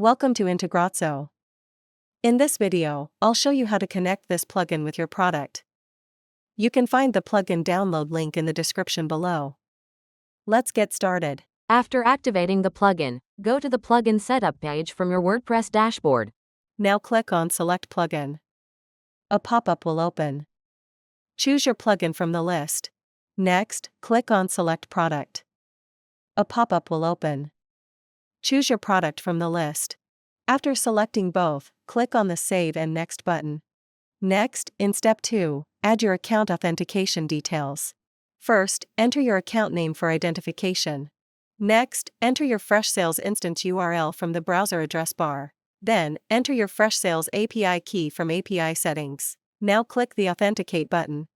Welcome to Integrazo. In this video, I'll show you how to connect this plugin with your product. You can find the plugin download link in the description below. Let's get started. After activating the plugin, go to the plugin setup page from your WordPress dashboard. Now click on Select Plugin. A pop-up will open. Choose your plugin from the list. Next, click on Select Product. A pop-up will open. Choose your product from the list. After selecting both, click on the Save and Next button. Next, in Step 2, add your account authentication details. First, enter your account name for identification. Next, enter your Freshsales instance URL from the browser address bar. Then, enter your Freshsales API key from API settings. Now click the Authenticate button.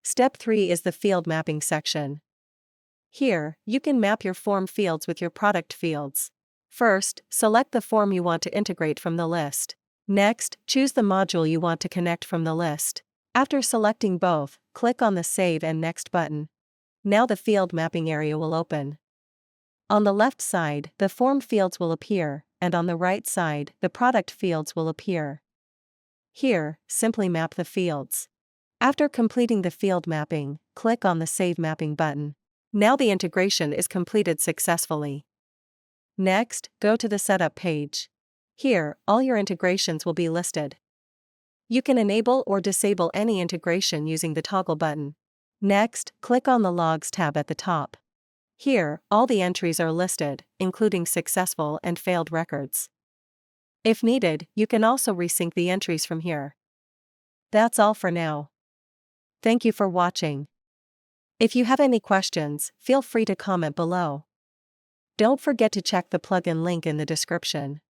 Step 3 is the field mapping section. Here, you can map your form fields with your product fields. First, select the form you want to integrate from the list. Next, choose the module you want to connect from the list. After selecting both, click on the Save and Next button. Now the field mapping area will open. On the left side, the form fields will appear, and on the right side, the product fields will appear. Here, simply map the fields. After completing the field mapping, click on the Save Mapping button. Now the integration is completed successfully. Next, go to the Setup page. Here, all your integrations will be listed. You can enable or disable any integration using the toggle button. Next, click on the Logs tab at the top. Here, all the entries are listed, including successful and failed records. If needed, you can also resync the entries from here. That's all for now. Thank you for watching. If you have any questions, feel free to comment below. Don't forget to check the plugin link in the description.